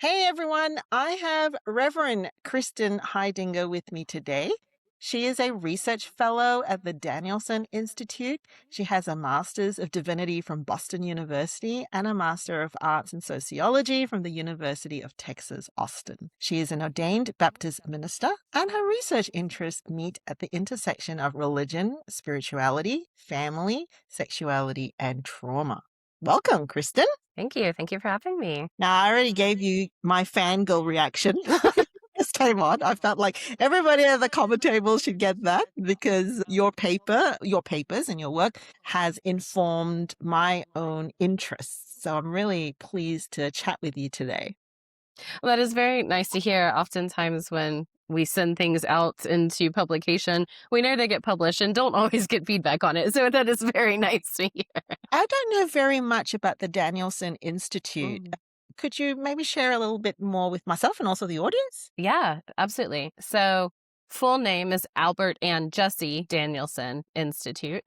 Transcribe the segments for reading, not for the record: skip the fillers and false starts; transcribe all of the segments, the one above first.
Hey everyone, I have Reverend Kristen Hydinger with me today. She is a research fellow at the Danielson Institute. She has a Master's of Divinity from Boston University and a Master of Arts in Sociology from the University of Texas, Austin. She is an ordained Baptist minister, and her research interests meet at the intersection of religion, spirituality, family, sexuality, and trauma. Welcome, Kristen. Thank you. Thank you for having me. Now, I already gave you my fangirl reaction. This time on, I felt like everybody at the common table should get that because your papers and your work has informed my own interests. So I'm really pleased to chat with you today. Well, that is very nice to hear. Oftentimes, when we send things out into publication, we know they get published and don't always get feedback on it. So that is very nice to hear. I don't know very much about the Danielson Institute. Mm. Could you maybe share a little bit more with myself and also the audience? Yeah, absolutely. So, full name is Albert and Jesse Danielson Institute.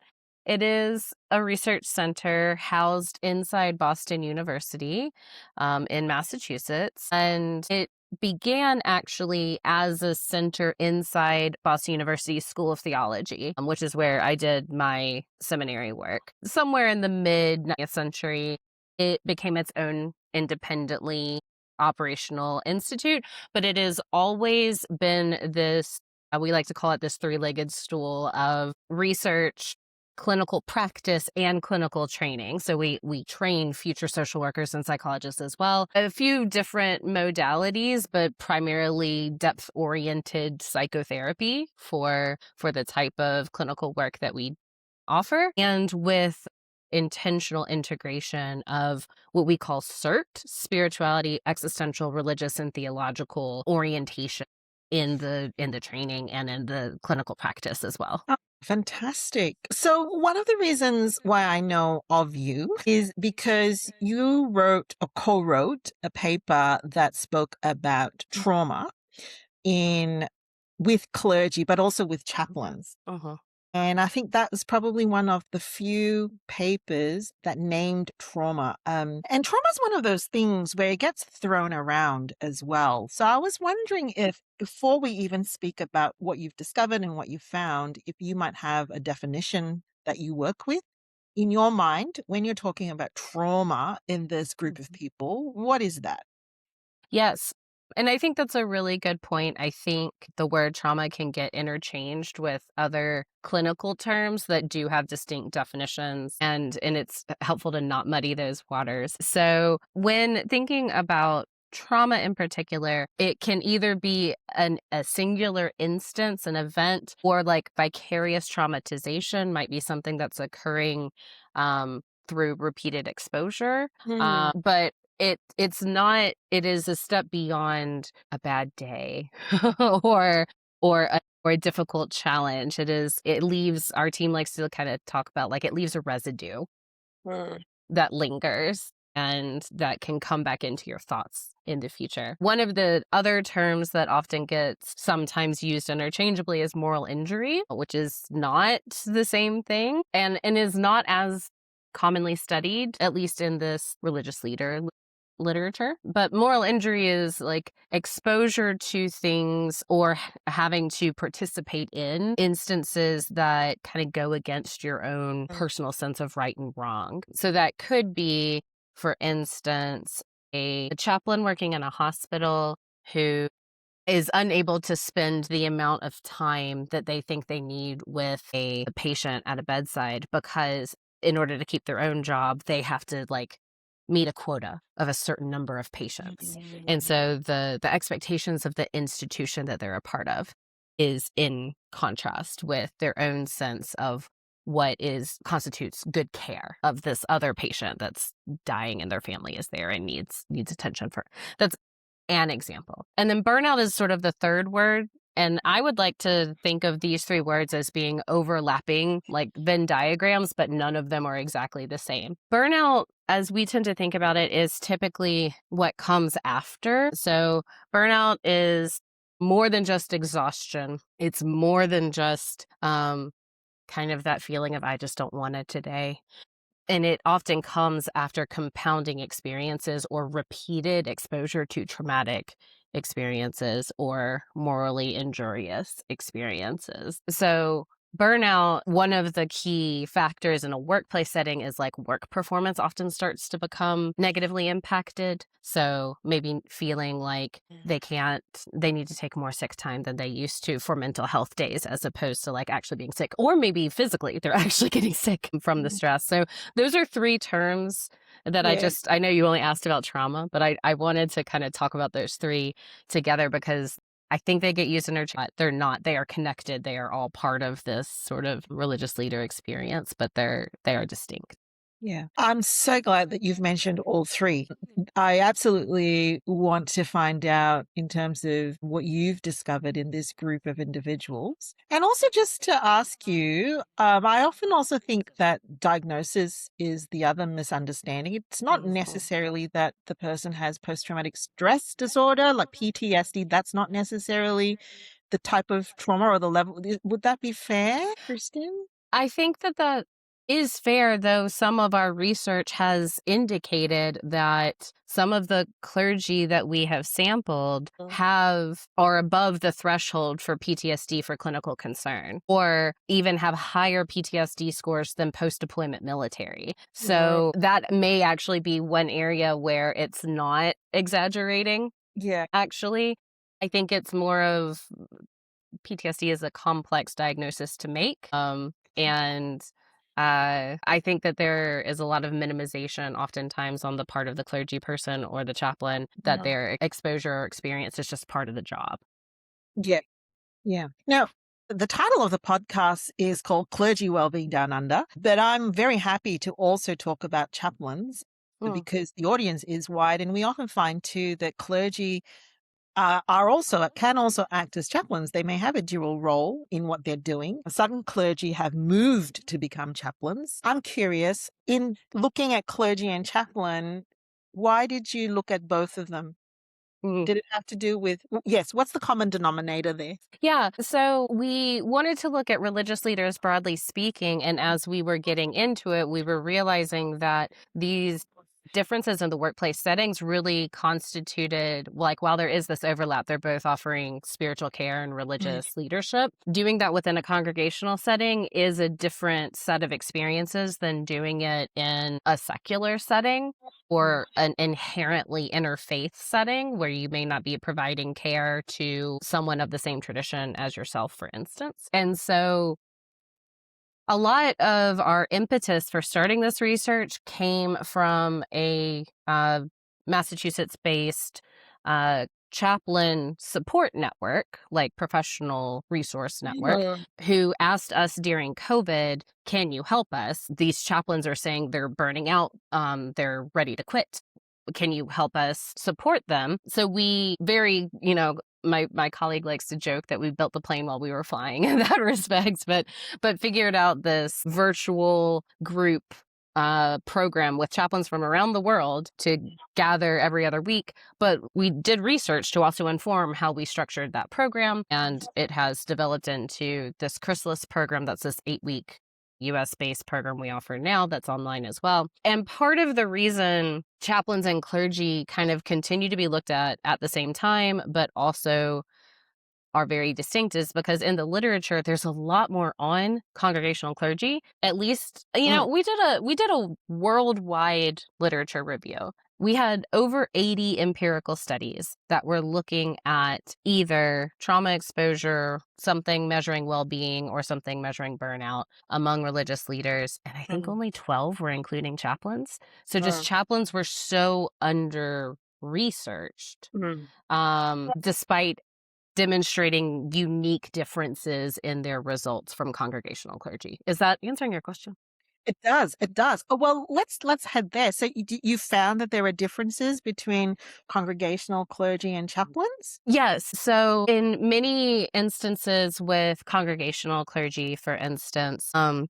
It is a research center housed inside Boston University in Massachusetts. And it began actually as a center inside Boston University School of Theology, which is where I did my seminary work. Somewhere in the mid 19th century, it became its own independently operational institute, but it has always been this, we like to call it this three-legged stool of research, clinical practice, and clinical training. So we train future social workers and psychologists as well. A few different modalities, but primarily depth-oriented psychotherapy for the type of clinical work that we offer, and with intentional integration of what we call CERT, spirituality, existential, religious, and theological orientation in the training and in the clinical practice as well. Oh, fantastic. So, one of the reasons why I know of you is because you wrote or co-wrote a paper that spoke about trauma in with clergy, but also with chaplains. Uh-huh. And I think that was probably one of the few papers that named trauma. And trauma is one of those things where it gets thrown around as well. So I was wondering if, before we even speak about what you've discovered and what you found, if you might have a definition that you work with. In your mind, when you're talking about trauma in this group of people, what is that? Yes. And I think that's a really good point. I think the word trauma can get interchanged with other clinical terms that do have distinct definitions, and it's helpful to not muddy those waters. So when thinking about trauma in particular, it can either be a singular instance, an event, or like vicarious traumatization might be something that's occurring through repeated exposure. But it's not, it is a step beyond a bad day or or a difficult challenge. It leaves, our team likes to kind of talk about, like, it leaves a residue Mm. that lingers and that can come back into your thoughts in the future. One of the other terms that often gets sometimes used interchangeably is moral injury, which is not the same thing and is not as commonly studied, at least in this religious literature. But moral injury is like exposure to things or having to participate in instances that kind of go against your own personal sense of right and wrong. So that could be, for instance, a chaplain working in a hospital who is unable to spend the amount of time that they think they need with a patient at a bedside because in order to keep their own job, they have to like meet a quota of a certain number of patients. And so the expectations of the institution that they're a part of is in contrast with their own sense of what constitutes good care of this other patient that's dying and their family is there and needs attention. That's an example. And then burnout is sort of the third word. And I would like to think of these three words as being overlapping, like Venn diagrams, but none of them are exactly the same. Burnout, as we tend to think about it, is typically what comes after. So burnout is more than just exhaustion. It's more than just kind of that feeling of, I just don't want it today. And it often comes after compounding experiences or repeated exposure to traumatic experiences or morally injurious experiences. So burnout, one of the key factors in a workplace setting is like work performance often starts to become negatively impacted. So maybe feeling like they need to take more sick time than they used to for mental health days, as opposed to like actually being sick, or maybe physically they're actually getting sick from the stress. So those are three terms that Yeah. I know you only asked about trauma, but I wanted to kind of talk about those three together because I think they get used interchangeably. They're not. They are connected. They are all part of this sort of religious leader experience, but they are distinct. Yeah. I'm so glad that you've mentioned all three. I absolutely want to find out in terms of what you've discovered in this group of individuals. And also just to ask you, I often also think that diagnosis is the other misunderstanding. It's not necessarily that the person has post-traumatic stress disorder, like PTSD. That's not necessarily the type of trauma or the level. Would that be fair, Kristen? I think that that is fair, though some of our research has indicated that some of the clergy that we have sampled are above the threshold for PTSD for clinical concern, or even have higher PTSD scores than post-deployment military. So that may actually be one area where it's not exaggerating, Yeah. actually. I think it's more of PTSD is a complex diagnosis to make. And I think that there is a lot of minimization oftentimes on the part of the clergy person or the chaplain that their exposure or experience is just part of the job. Yeah. Yeah. Now, the title of the podcast is called Clergy Wellbeing Down Under, but I'm very happy to also talk about chaplains because the audience is wide, and we often find too that clergy can also act as chaplains. They may have a dual role in what they're doing. Some clergy have moved to become chaplains. I'm curious, in looking at clergy and chaplain, why did you look at both of them? Mm. Did it have to do with, yes, what's the common denominator there? Yeah, so we wanted to look at religious leaders broadly speaking, and as we were getting into it, we were realizing that these differences in the workplace settings really constituted, like, while there is this overlap, they're both offering spiritual care and religious leadership. Doing that within a congregational setting is a different set of experiences than doing it in a secular setting or an inherently interfaith setting where you may not be providing care to someone of the same tradition as yourself, for instance. And so a lot of our impetus for starting this research came from a Massachusetts-based chaplain support network, like professional resource network, who asked us during COVID, can you help us? These chaplains are saying they're burning out, they're ready to quit. Can you help us support them? So we my colleague likes to joke that we built the plane while we were flying in that respect, but figured out this virtual group program with chaplains from around the world to gather every other week. But we did research to also inform how we structured that program, and it has developed into this Chrysalis program that's this 8-week US-based program we offer now that's online as well. And part of the reason chaplains and clergy kind of continue to be looked at the same time, but also are very distinct, is because in the literature there's a lot more on congregational clergy. At least, we did a worldwide literature review. We had over 80 empirical studies that were looking at either trauma exposure, something measuring well-being, or something measuring burnout among religious leaders. And I think only 12 were including chaplains. So just chaplains were so under-researched, despite demonstrating unique differences in their results from congregational clergy. Is that answering your question? It does. It does. Oh, well, let's head there. So you found that there are differences between congregational clergy and chaplains? Yes. So in many instances with congregational clergy, for instance, and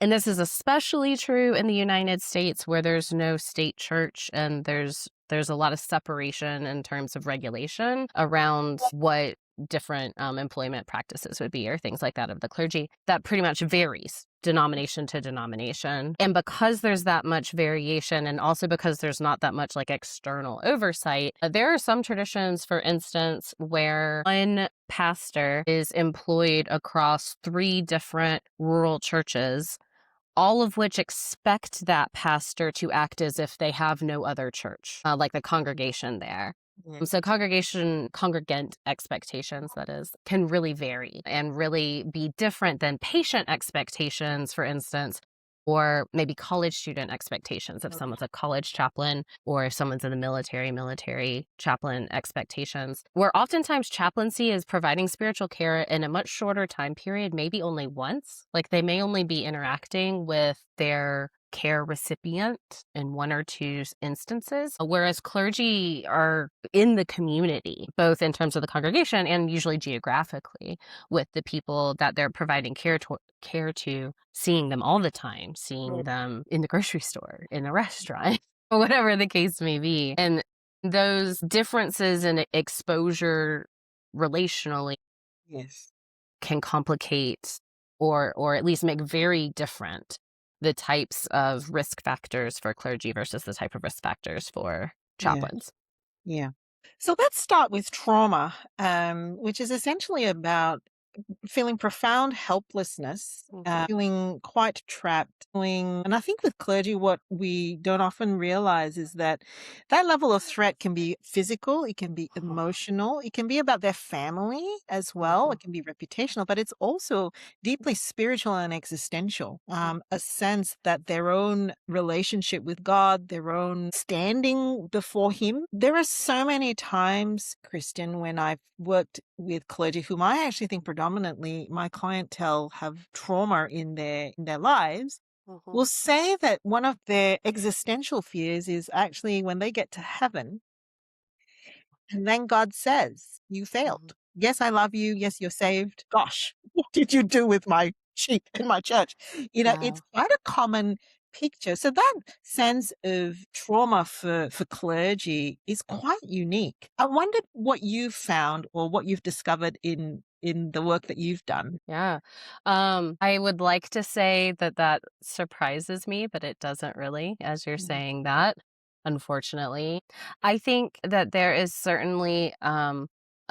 this is especially true in the United States where there's no state church and there's a lot of separation in terms of regulation around what different employment practices would be, or things like that of the clergy. That pretty much varies denomination to denomination. And because there's that much variation, and also because there's not that much like external oversight, there are some traditions, for instance, where one pastor is employed across 3 different rural churches, all of which expect that pastor to act as if they have no other church, like the congregation there. Yeah. So congregant expectations, that is, can really vary and really be different than patient expectations, for instance, or maybe college student expectations if someone's a college chaplain, or if someone's in the military chaplain expectations, where oftentimes chaplaincy is providing spiritual care in a much shorter time period, maybe only once. Like they may only be interacting with their care recipient in 1 or 2 instances, whereas clergy are in the community, both in terms of the congregation and usually geographically, with the people that they're providing care to, seeing them all the time, seeing them in the grocery store, in a restaurant, or whatever the case may be. And those differences in exposure relationally Yes. can complicate, or at least make very different the types of risk factors for clergy versus the type of risk factors for Yeah. chaplains. Yeah. So let's start with trauma, which is essentially about feeling profound helplessness, feeling quite trapped, and I think with clergy, what we don't often realize is that that level of threat can be physical, it can be emotional, it can be about their family as well, it can be reputational, but it's also deeply spiritual and existential. A sense that their own relationship with God, their own standing before Him. There are so many times, Kristen, when I've worked with clergy whom I actually think predominantly my clientele have trauma in their lives, will say that one of their existential fears is actually when they get to heaven and then God says, "You failed. Yes, I love you. Yes, you're saved. Gosh, what did you do with my sheep in my church?" It's Wow. quite a common picture. So that sense of trauma for clergy is quite unique. I wondered what you found or what you've discovered in the work that you've done. Yeah. I would like to say that that surprises me, but it doesn't really, as you're Mm. saying that, unfortunately. I think that there is certainly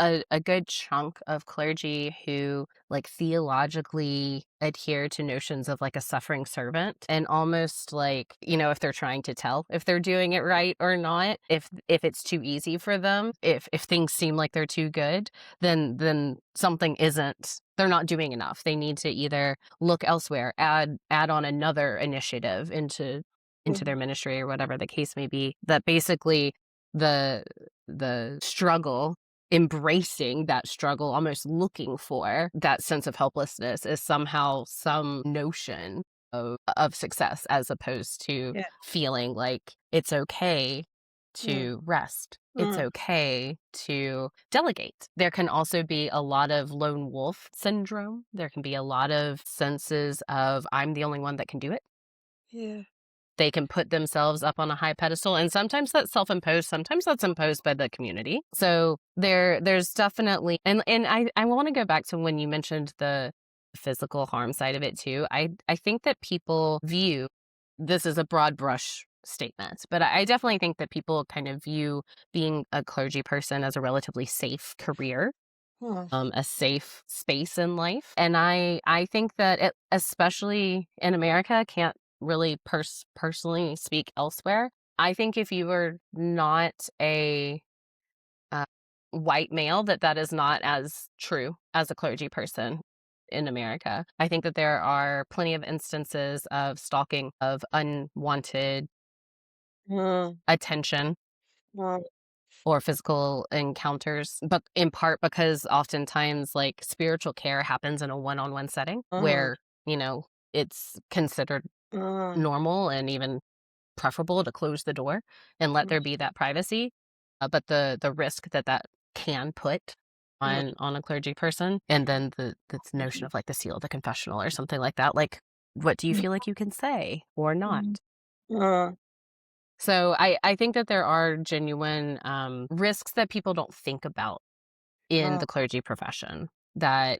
a good chunk of clergy who like theologically adhere to notions of like a suffering servant, and almost like, if they're trying to tell if they're doing it right or not, if it's too easy for them, if things seem like they're too good, then something isn't, they're not doing enough. They need to either look elsewhere, add on another initiative into their Mhm. ministry, or whatever the case may be. That basically the the struggle, embracing that struggle, almost looking for that sense of helplessness, is somehow some notion of success, as opposed to Yeah. feeling like it's okay Mm. to rest. It's Mm. okay to delegate. There can also be a lot of lone wolf syndrome. There can be a lot of senses of I'm the only one that can do it. Yeah. They can put themselves up on a high pedestal, and sometimes that's self-imposed, sometimes that's imposed by the community. So there's definitely, and I want to go back to when you mentioned the physical harm side of it too. I think that people view, this is a broad brush statement, but I definitely think that people kind of view being a clergy person as a relatively safe career, Mm. a safe space in life. And I think that it, especially in America, can't really personally speak elsewhere. I think if you were not a uh, white male, that is not as true as a clergy person in America. I think that there are plenty of instances of stalking, of unwanted Mm. attention, Mm. or physical encounters, but in part because oftentimes like spiritual care happens in a one-on-one setting Mhm. where, it's considered Mm. normal and even preferable to close the door and let Mm. there be that privacy. But the risk that can put Mm. on a clergy person, and then this notion of like the seal of the confessional or something like that, like what do you feel like you can say or not? Mm. Mm. So I think that there are genuine risks that people don't think about in Oh, the clergy profession that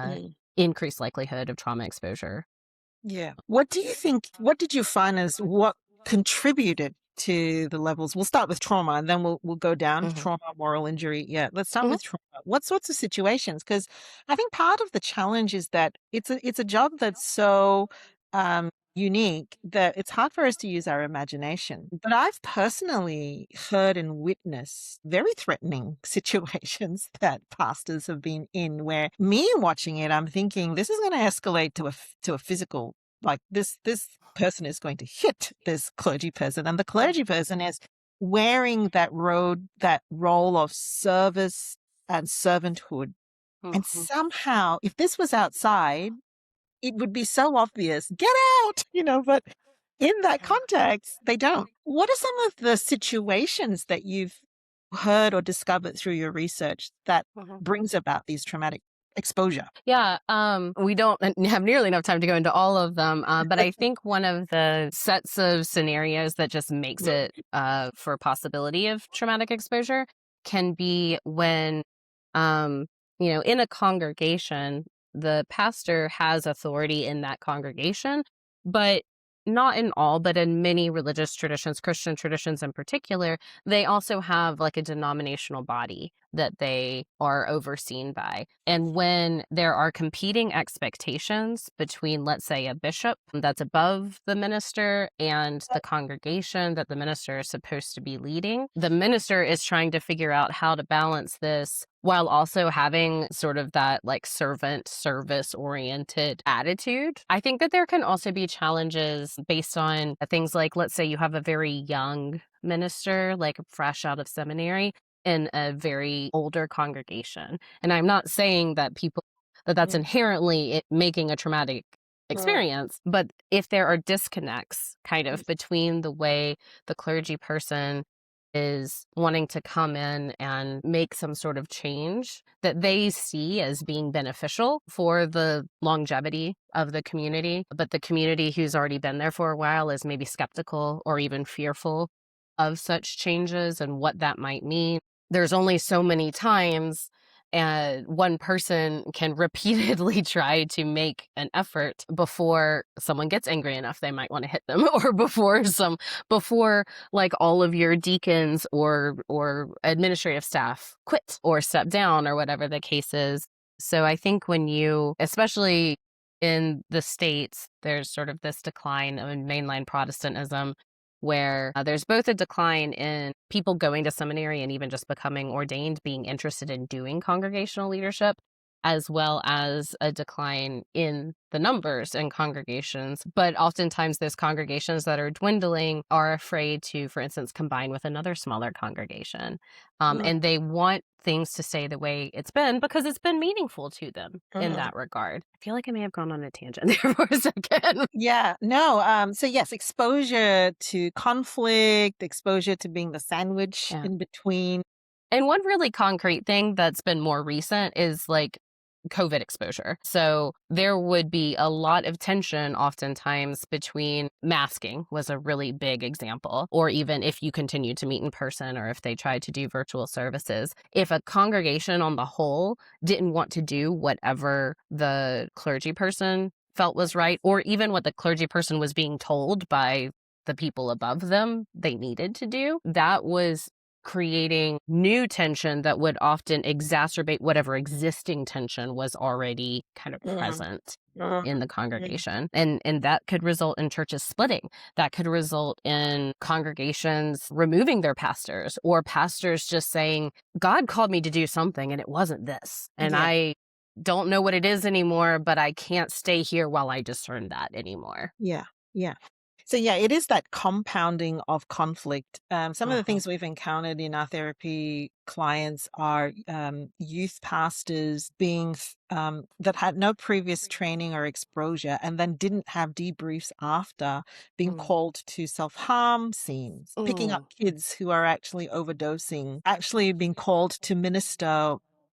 mm, increase likelihood of trauma exposure. yeah. What do you think? What did you find as what contributed to the levels? We'll start with trauma, and then we'll go down to Hmm. trauma, moral injury. Yeah, let's start Hmm. with trauma. What sorts of situations? Because I think part of the challenge is that it's a job that's so unique that it's hard for us to use our imagination. But I've personally heard and witnessed very threatening situations that pastors have been in, where me watching it, I'm thinking this is going to escalate to a physical, like this person is going to hit this clergy person, and the clergy person is wearing that role of service and servanthood. And Hmm. somehow, if this was outside, it would be so obvious, get out, but in that context, they don't. What are some of the situations that you've heard or discovered through your research that Hmm. brings about these traumatic exposure? Yeah, we don't have nearly enough time to go into all of them, but I think one of the sets of scenarios that just makes Mm, it for possibility of traumatic exposure can be when, um, in a congregation, the pastor has authority in that congregation, but not in all, but in many religious traditions, Christian traditions in particular, they also have like a denominational body that they are overseen by. And when there are competing expectations between, let's say, a bishop that's above the minister and the congregation that the minister is supposed to be leading, the minister is trying to figure out how to balance this while also having sort of that like servant service oriented attitude. I think that there can also be challenges based on things like, let's say you have a very young minister, like fresh out of seminary, in a very older congregation. And I'm not saying that that's mm, inherently making a traumatic mm, experience, but if there are disconnects kind mm, of between the way the clergy person is wanting to come in and make some sort of change that they see as being beneficial for the longevity of the community, but the community who's already been there for a while is maybe skeptical or even fearful of such changes and what that might mean. There's only so many times one person can repeatedly try to make an effort before someone gets angry enough they might want to hit them, or before like all of your deacons or administrative staff quit or step down or whatever the case is. So I think when you, especially in the States, there's sort of this decline of mainline Protestantism where there's both a decline in people going to seminary and even just becoming ordained, being interested in doing congregational leadership, as well as a decline in the numbers in congregations. But oftentimes, those congregations that are dwindling are afraid to, for instance, combine with another smaller congregation. mm, And they want things to stay the way it's been because it's been meaningful to them in mm. that regard. I feel like I may have gone on a tangent there for a second. Yeah, no. So yes, exposure to conflict, exposure to being the sandwich Yeah. in between. And one really concrete thing that's been more recent is like COVID exposure. So there would be a lot of tension oftentimes between masking was a really big example, or even if you continue to meet in person or if they tried to do virtual services. If a congregation on the whole didn't want to do whatever the clergy person felt was right, or even what the clergy person was being told by the people above them they needed to do, that was creating new tension that would often exacerbate whatever existing tension was already kind of Mm, present mm, in the mm. congregation. And that could result in churches splitting. That could result in congregations removing their pastors, or pastors just saying, God called me to do something and it wasn't this. And Yeah, I don't know what it is anymore, but I can't stay here while I discern that anymore. yeah, yeah. So yeah, it is that compounding of conflict. Some of the Mhm. things we've encountered in our therapy clients are youth pastors that had no previous training or exposure, and then didn't have debriefs after, being Mm. called to self-harm scenes, picking up Mm. kids who are actually overdosing, actually being called to minister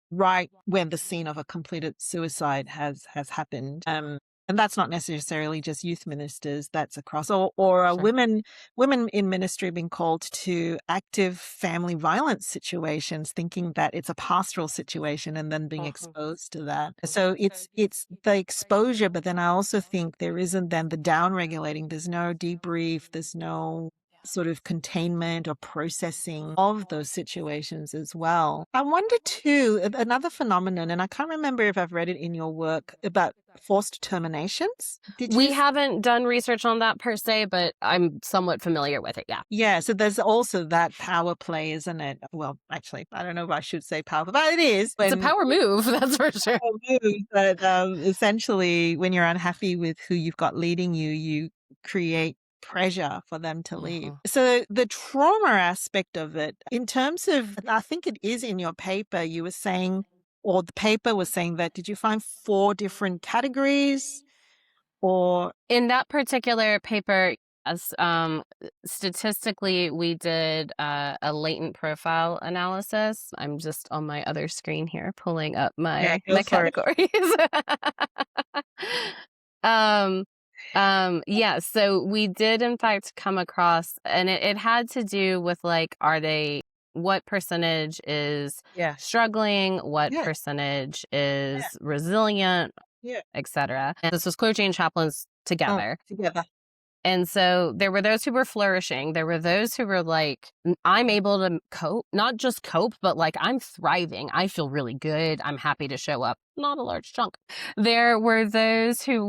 right when the scene of a completed suicide has happened. And that's not necessarily just youth ministers, that's across, or Sure. women in ministry being called to active family violence situations, thinking that it's a pastoral situation and then being exposed to that. So it's the exposure, but then I also think there isn't then the down regulating. There's no debrief, there's no sort of containment or processing of those situations as well. I wonder too, another phenomenon, and I can't remember if I've read it in your work, about forced terminations. Did We you? haven't done research on that per se, but I'm somewhat familiar with it. Yeah. Yeah, so there's also that power play, isn't it? Well, actually, I don't know if I should say power, but it is. It's a power move, that's for sure. But essentially, when you're unhappy with who you've got leading you, you create pressure for them to leave. So the trauma aspect of it, in terms of, I think it is in your paper, you were saying, or the paper was saying that, did you find 4 different categories? Or in that particular paper, as statistically, we did a latent profile analysis. I'm just on my other screen here, pulling up yeah, my go for it. categories. Yeah, so we did in fact come across, and it had to do with like, what percentage is Yeah, struggling, what yeah, percentage is resilient, yeah. etc. And this was clergy and chaplains together. Together. And so there were those who were flourishing. There were those who were like, I'm able to cope, not just cope, but like, I'm thriving. I feel really good. I'm happy to show up. Not a large chunk. There were those who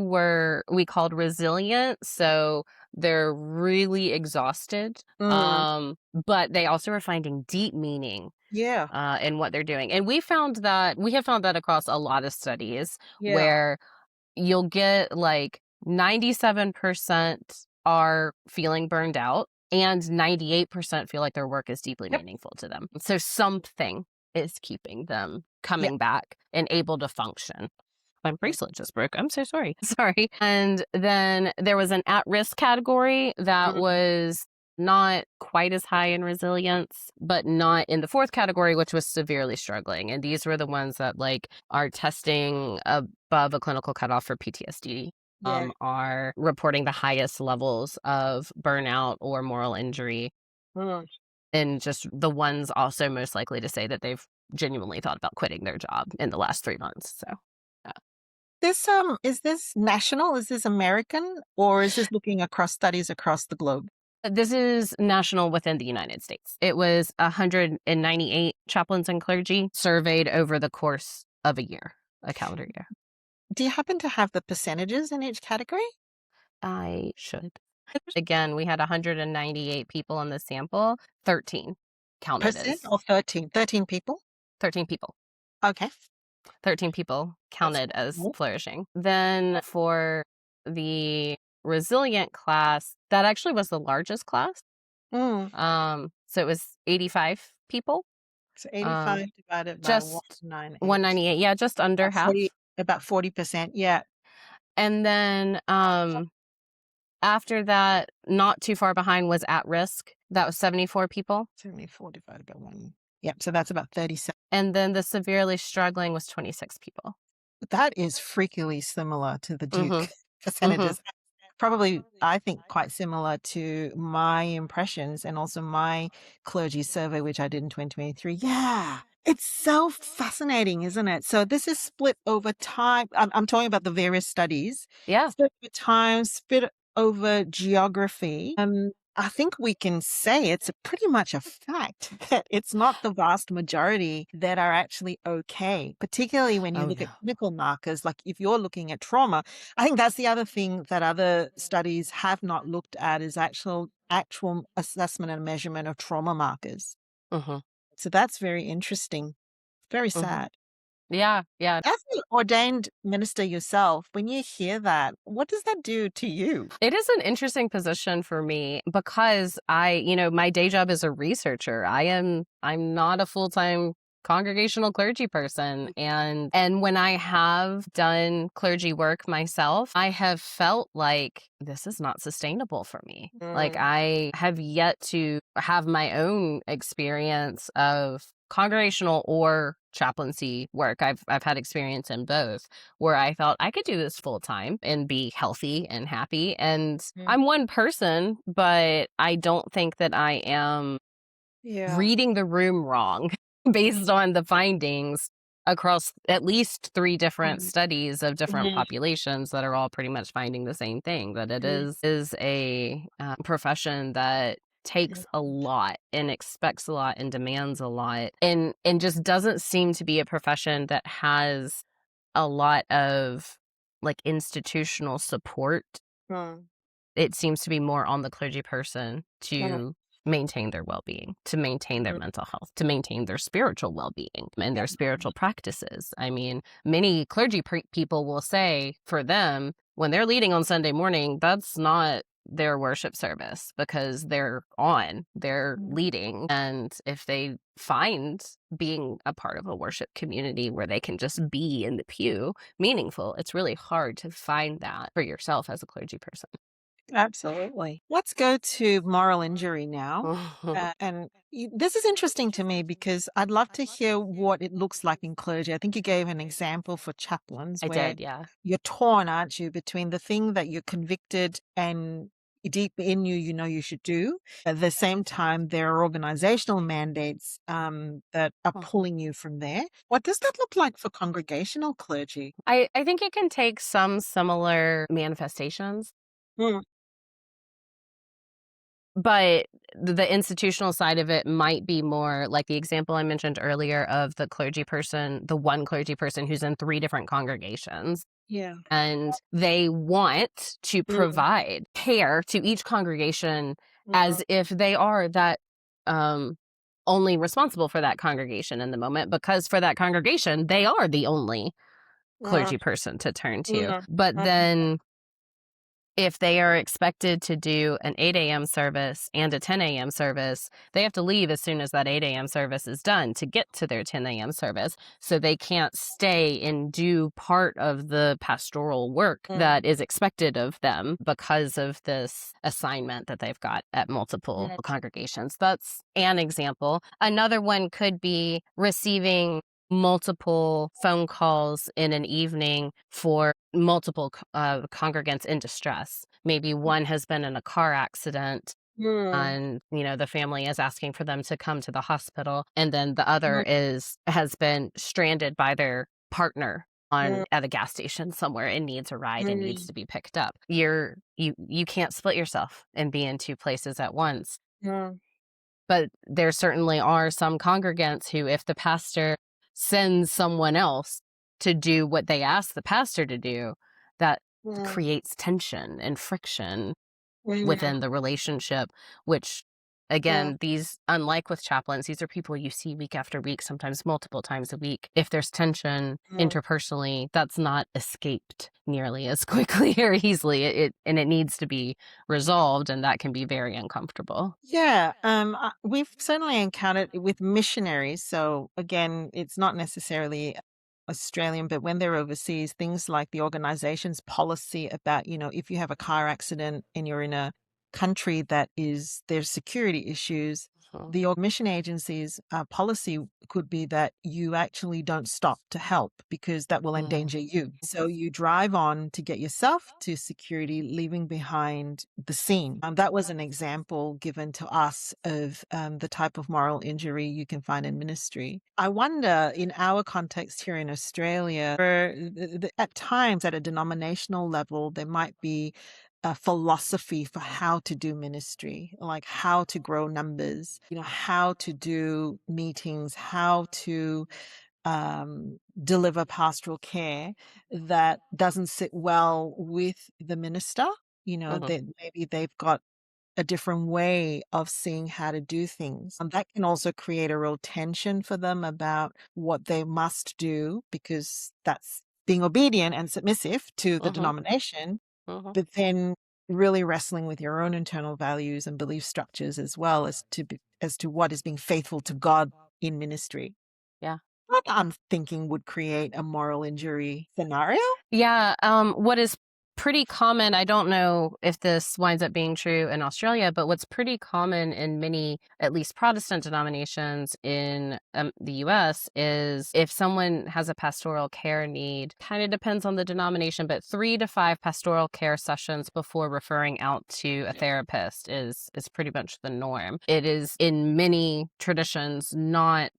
we called resilient. So they're really exhausted. But they also are finding deep meaning Yeah. in what they're doing. And we have found that across a lot of studies where you'll get like 97% are feeling burned out and 98% feel like their work is deeply meaningful to them. So something is keeping them coming back and able to function. My bracelet just broke. I'm so sorry. Sorry. And then there was an at-risk category that was not quite as high in resilience, but not in the 4th category, which was severely struggling. And these were the ones that like are testing above a clinical cutoff for PTSD, are reporting the highest levels of burnout or moral injury, and just the ones also most likely to say that they've genuinely thought about quitting their job in the last 3 months. So is this national? Is this American? Or is this looking across studies across the globe? this is national within the United States. It was 198 chaplains and clergy surveyed over the course of a calendar year. Do you happen to have the percentages in each category? I should. Again, we had 198 people in the sample. 13 counted Percent as or 13? 13 people? 13 people. Okay. 13 people counted as cool. flourishing. Then for the resilient class, that actually was the largest class. So it was 85 people. So 85 divided by just 198. 198. Yeah, just under half. About 40%. Yeah. And then after that, not too far behind was at risk. That was 74 people. 74 divided by 1. Yep. So that's about 37. And then the severely struggling was 26 people. That is freakily similar to the Duke percentages. Probably, I think, quite similar to my impressions and also my clergy survey, which I did in 2023. Yeah. It's so fascinating, isn't it? So this is split over time. I'm talking about the various studies. Yeah. Split over time, split over geography. I think we can say it's pretty much a fact that it's not the vast majority that are actually okay, particularly when you look at clinical markers. Like if you're looking at trauma, I think that's the other thing that other studies have not looked at is actual assessment and measurement of trauma markers. So that's very interesting. Very sad. Yeah. As an ordained minister yourself, when you hear that, what does that do to you? It is an interesting position for me because my day job is a researcher. I'm not a full-time congregational clergy person. And when I have done clergy work myself, I have felt like this is not sustainable for me. Like I have yet to have my own experience of congregational or chaplaincy work. I've had experience in both where I felt I could do this full time and be healthy and happy. And Mm. I'm one person, but I don't think that I am Yeah. reading the room wrong based on the findings across at least 3 different Mm. studies of different Mhm. populations that are all pretty much finding the same thing, that it Mm. is a, profession that takes a lot and expects a lot and demands a lot, and just doesn't seem to be a profession that has a lot of, like, institutional support. Mm. It seems to be more on the clergy person Mm. to maintain their well-being, to maintain their Mm. mental health, to maintain their spiritual well-being and Yeah. their spiritual practices. I mean, many clergy people will say for them, when they're leading on Sunday morning, that's not their worship service because they're Mm. leading. And if they find being a part of a worship community where they can just be in the pew meaningful, it's really hard to find that for yourself as a clergy person. Absolutely. Let's go to moral injury now. This is interesting to me because I'd love to hear what it looks like in clergy. I think you gave an example for chaplains I where did, yeah. you're torn, aren't you, between the thing that you're convicted and deep in you, you know you should do. At the same time, there are organizational mandates that are Mhm. pulling you from there. What does that look like for congregational clergy? I think it can take some similar manifestations, Mm. but the institutional side of it might be more like the example I mentioned earlier of the one clergy person who's in 3 different congregations, Yeah. and they want to Mm. provide care to each congregation Mm. as if they are that, um, only responsible for that congregation in the moment, because for that congregation, they are the only Mm. clergy person to turn to. Mm. But Mm. then if they are expected to do an 8 a.m. service and a 10 a.m. service, they have to leave as soon as that 8 a.m. service is done to get to their 10 a.m. service. So they can't stay and do part of the pastoral work Mm. that is expected of them because of this assignment that they've got at multiple Mm. congregations. That's an example. Another one could be receiving multiple phone calls in an evening for multiple congregants in distress. Maybe one has been in a car accident Mm. and the family is asking for them to come to the hospital, and then the other Mm. has been stranded by their partner Mm. on at a gas station somewhere and needs a ride and needs Mm. to be picked up. You can't split yourself and be in two places at once. Mm. But there certainly are some congregants who, if the pastor sends someone else to do what they ask the pastor to do, that Mm. creates tension and friction Mm. within the relationship, which Yeah. again, unlike with chaplains, these are people you see week after week, sometimes multiple times a week. If there's tension Mm. interpersonally, that's not escaped nearly as quickly or easily. It needs to be resolved, and that can be very uncomfortable. Yeah, we've certainly encountered it with missionaries. So again, it's not necessarily Australian, but when they're overseas, things like the organization's policy about, if you have a car accident and you're in a country that there's security issues, Mhm. the mission agency's policy could be that you actually don't stop to help because that will Mm. endanger you. So you drive on to get yourself to security, leaving behind the scene. That was an example given to us of the type of moral injury you can find in ministry. I wonder, in our context here in Australia, where at times at a denominational level, there might be a philosophy for how to do ministry, like how to grow numbers, how to do meetings, how to deliver pastoral care that doesn't sit well with the minister. Mhm. That maybe they've got a different way of seeing how to do things. That can also create a real tension for them about what they must do because that's being obedient and submissive to the Mhm. denomination, Mhm. but then really wrestling with your own internal values and belief structures as well as to what is being faithful to God in ministry. Yeah. What I'm thinking would create a moral injury scenario. Yeah, what is pretty common, I don't know if this winds up being true in Australia, but what's pretty common in many, at least Protestant denominations in the US, is if someone has a pastoral care need, kind of depends on the denomination, but 3 to 5 pastoral care sessions before referring out to a therapist is pretty much the norm. It is in many traditions not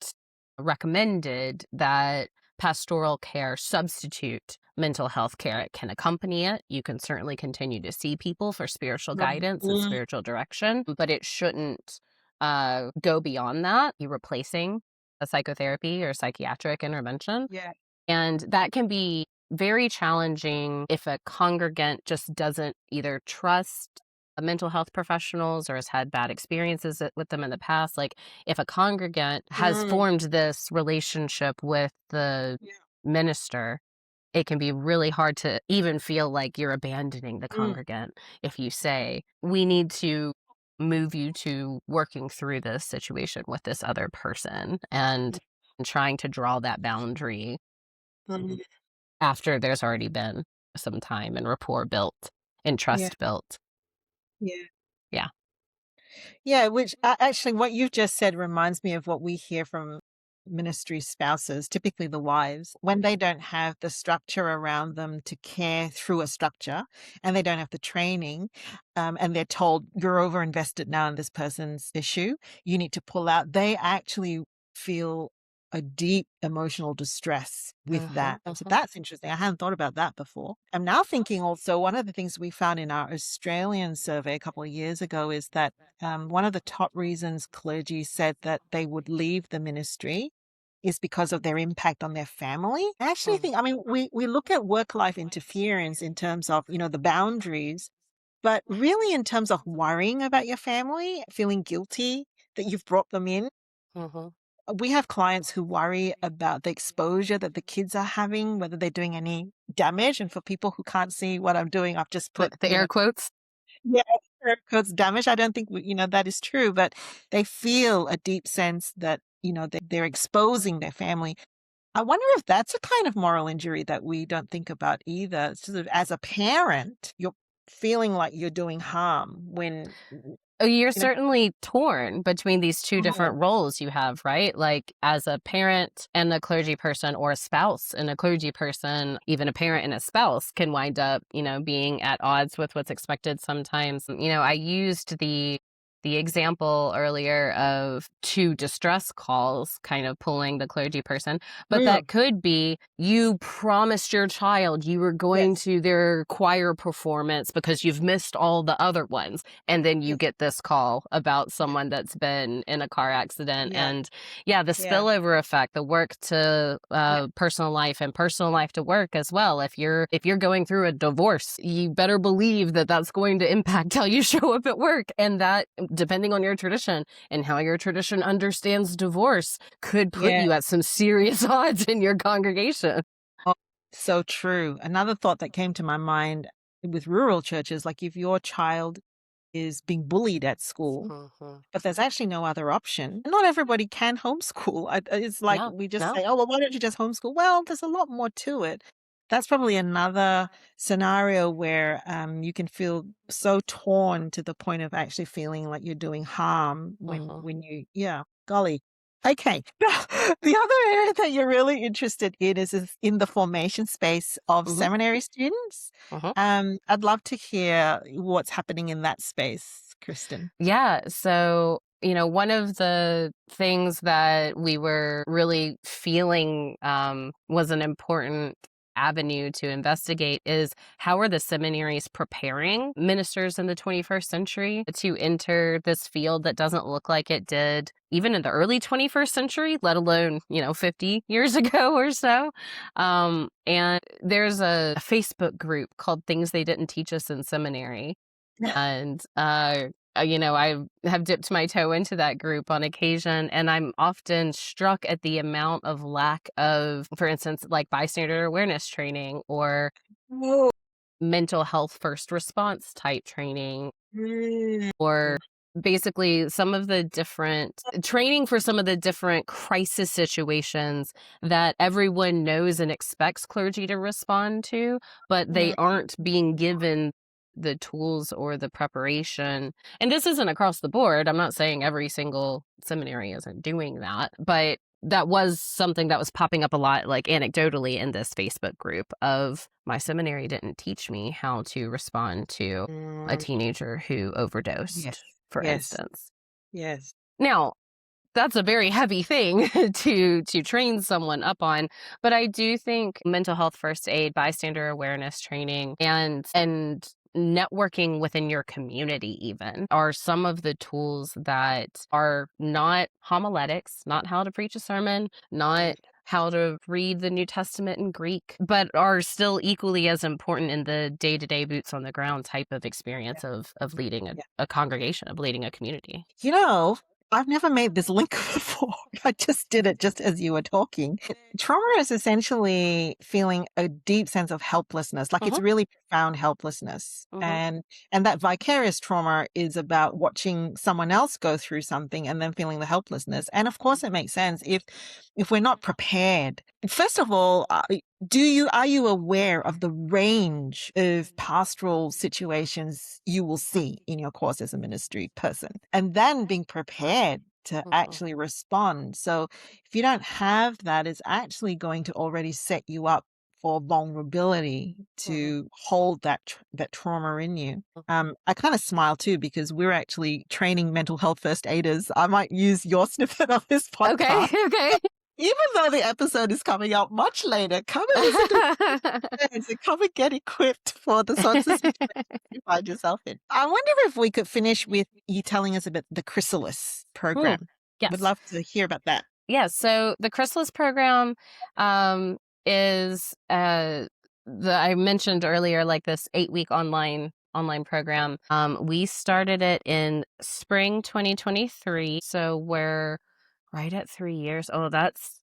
recommended that pastoral care substitute mental health care. It can accompany it. You can certainly continue to see people for spiritual guidance and Mm, spiritual direction, but it shouldn't go beyond that. You're replacing a psychotherapy or psychiatric intervention. yeah. And that can be very challenging if a congregant just doesn't either trust mental health professionals or has had bad experiences with them in the past. Like if a congregant has Mm, formed this relationship with the yeah. minister, it can be really hard to even feel like you're abandoning the Mm, congregant if you say, we need to move you to working through this situation with this other person, and trying to draw that boundary mm, after there's already been some time and rapport built and yeah. trust built. Yeah. Yeah. Yeah, which actually, what you've just said reminds me of what we hear from ministry spouses, typically the wives, when they don't have the structure around them to care through a structure and they don't have the training, and they're told, you're over invested now in this person's issue, you need to pull out. They actually feel a deep emotional distress with Uh-huh, that. So uh-huh. that's interesting. I hadn't thought about that before. I'm now thinking also, one of the things we found in our Australian survey a couple of years ago is that one of the top reasons clergy said that they would leave the ministry is because of their impact on their family. I actually Mm. think, I mean, we look at work-life interference in terms of, the boundaries, but really in terms of worrying about your family, feeling guilty that you've brought them in. Uh-huh. We have clients who worry about the exposure that the kids are having, whether they're doing any damage. And for people who can't see what I'm doing, I've just put, The air quotes. yeah, air quotes damage. I don't think that is true, but they feel a deep sense that they're exposing their family. I wonder if that's a kind of moral injury that we don't think about either. It's sort of, as a parent, you're feeling like you're doing harm when Oh, you're you know. certainly torn between these two Oh, different roles you have, right? Like as a parent and a clergy person, or a spouse and a clergy person, even a parent and a spouse can wind up, being at odds with what's expected sometimes. I used the example earlier of 2 distress calls kind of pulling the clergy person, but mm, that could be you promised your child you were going yes, to their choir performance because you've missed all the other ones, and then you yeah, get this call about someone that's been in a car accident. yeah, And yeah, the yeah, spillover effect, the work to yeah, personal life and personal life to work as well. If you're going through a divorce, you better believe that that's going to impact how you show up at work, and that, depending on your tradition and how your tradition understands divorce, could put yeah. you at some serious odds in your congregation. Oh, so true. Another thought that came to my mind with rural churches, like if your child is being bullied at school, Mhm. but there's actually no other option. Not everybody can homeschool. It's like Yeah, we just no. say, oh, well, why don't you just homeschool? Well, there's a lot more to it. That's probably another scenario where you can feel so torn to the point of actually feeling like you're doing harm Mhm. yeah, golly. Okay. The other area that you're really interested in is in the formation space of Mhm. seminary students. Mhm. I'd love to hear what's happening in that space, Kristen. Yeah. So, one of the things that we were really feeling was an important avenue to investigate is how are the seminaries preparing ministers in the 21st century to enter this field that doesn't look like it did even in the early 21st century, let alone, 50 years ago or so. And there's a Facebook group called Things They Didn't Teach Us in Seminary. And, I have dipped my toe into that group on occasion, and I'm often struck at the amount of lack of, for instance, like bystander awareness training or Oh. mental health first response type training, Mm. or basically some of the different training for some of the different crisis situations that everyone knows and expects clergy to respond to, but they Mm, aren't being given the tools or the preparation. And this isn't across the board. I'm not saying every single seminary isn't doing that, but that was something that was popping up a lot, like anecdotally in this Facebook group of my seminary didn't teach me how to respond to a mm, teenager who yes, overdosed, for yes, instance. yes. Now, that's a very heavy thing to train someone up on, but I do think mental health first aid, bystander awareness training, and networking within your community even are some of the tools that are not homiletics, not how to preach a sermon, not how to read the New Testament in Greek, but are still equally as important in the day-to-day boots on the ground type of experience of leading Yeah. a congregation, of leading a community. You know, I've never made this link before. I just did it just as you were talking. Trauma is essentially feeling a deep sense of helplessness, like it's Mhm, really profound helplessness. mhm, And that vicarious trauma is about watching someone else go through something and then feeling the helplessness. And of course it makes sense if we're not prepared. First of all, are you aware of the range of pastoral situations you will see in your course as a ministry person, and then being prepared to mhm, actually respond? So if you don't have that, it's actually going to already set you up for vulnerability mhm, to hold that trauma in you. mhm. I kind of smile too because we're actually training mental health first aiders. I might use your snippet of this Okay, podcast. okay. Even though the episode is coming out much later, come and listen to it and come and get equipped for the sorts of situations you find yourself in. I wonder if we could finish with you telling us about the Chrysalis Mm, program. Would yes. love to hear about that. Yes, so the Chrysalis program, is, the I mentioned earlier, like, this 8-week online program. We started it in spring 2023, so we're right at 3 years. Oh, that's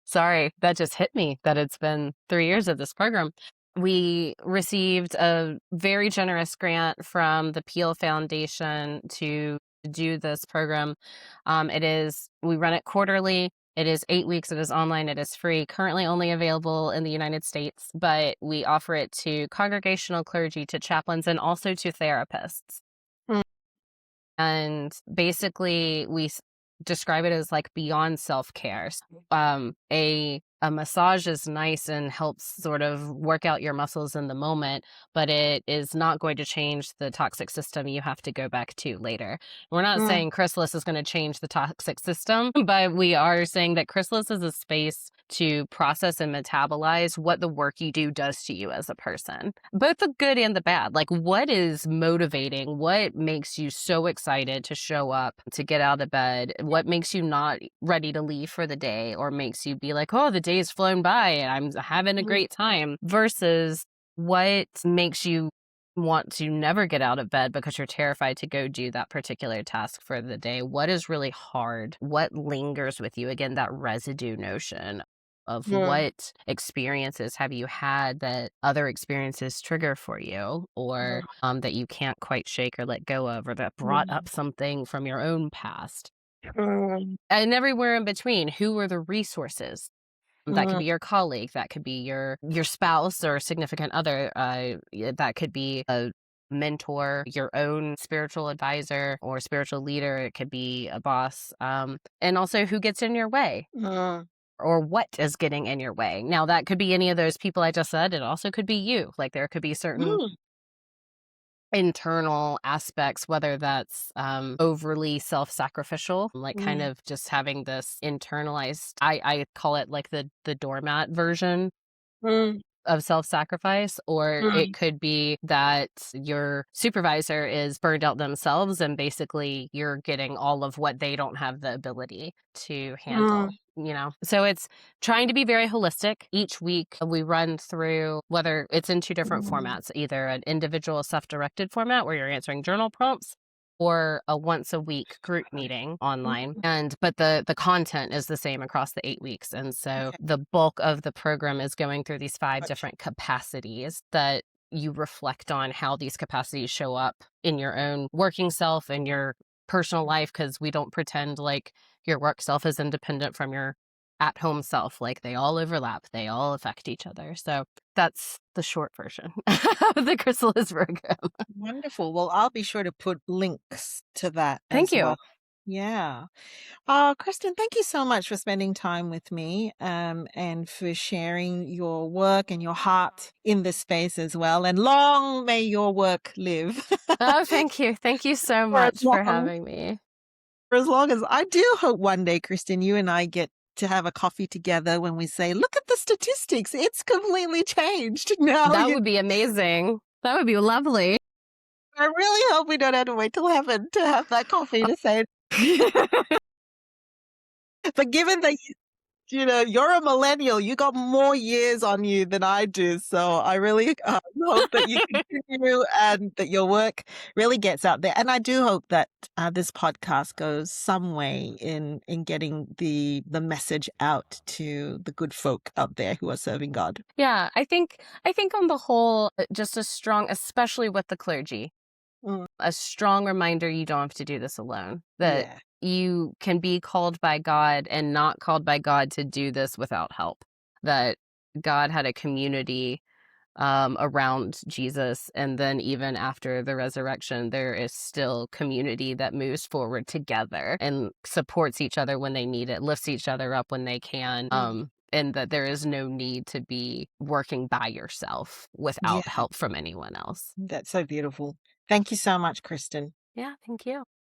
sorry, that just hit me that it's been 3 years of this program. We received a very generous grant from the Peel Foundation to do this program. We run it quarterly. It is 8 weeks. It is online. It is free. Currently only available in the United States, but we offer it to congregational clergy, to chaplains, and also to therapists. Mm, And basically, describe it as like beyond self-care. A massage is nice and helps sort of work out your muscles in the moment, but it is not going to change the toxic system you have to go back to later. We're not mm, saying Chrysalis is going to change the toxic system, but we are saying that Chrysalis is a space to process and metabolize what the work you do does to you as a person, both the good and the bad. Like, what is motivating? What makes you so excited to show up, to get out of bed? What makes you not ready to leave for the day, or makes you be like, oh, the day's flown by and I'm having a mm, great time, versus what makes you want to never get out of bed because you're terrified to go do that particular task for the day? What is really hard? What lingers with you? Again, that residue notion of mm, what experiences have you had that other experiences trigger for you, or that you can't quite shake or let go of, or that brought up mm, something from your own past. mm, And everywhere in between, who are the resources? That could mm, be your colleague, that could be your spouse or significant other, that could be a mentor, your own spiritual advisor or spiritual leader, it could be a boss, and also who gets in your way mm, or what is getting in your way. Now, that could be any of those people I just said. It also could be you. Like, there could be certain mm, internal aspects, whether that's overly self-sacrificial, like kind mm, of just having this internalized, I call it like the doormat version mm, of self-sacrifice, or it mm, could be that your supervisor is burned out themselves and basically you're getting all of what they don't have the ability to mm, handle. So it's trying to be very holistic. Each week we run through, whether it's in two different mm, formats, either an individual self-directed format where you're answering journal prompts, or a once a week group meeting online. mm. But the content is the same across the 8 weeks. And so Okay, the bulk of the program is going through these 5 gotcha. different capacities that you reflect on how these capacities show up in your own working self and your personal life, because we don't pretend like your work self is independent from your at home self. Like they all overlap, they all affect each other. So that's the short version of the Chrysalis program. Wonderful. Well, I'll be sure to put links to that Thank as you. well. Yeah. Kristen, thank you so much for spending time with me, and for sharing your work and your heart in this space as well. And long may your work live Oh, thank you. Thank you so for as much for long having me. for as long as I do hope one day, Kristen, you and I get to have a coffee together when we say, look at the statistics. It's completely changed. Now That you would be amazing. That would be lovely. I really hope we don't have to wait till heaven to have that coffee to say. But given that you're a millennial, you got more years on you than I do. So I really hope that you continue and that your work really gets out there. And I do hope that this podcast goes some way in getting the message out to the good folk out there who are serving God. Yeah, I think on the whole, just a strong, especially with the clergy, Mm, a strong reminder you don't have to do this alone. That yeah. you can be called by God and not called by God to do this without help. That God had a community around Jesus, and then even after the resurrection, there is still community that moves forward together and supports each other when they need it, lifts each other up when they can. And that there is no need to be working by yourself Yeah, without help from anyone else. that's so beautiful. Thank you so much, Kristen. Yeah, thank you.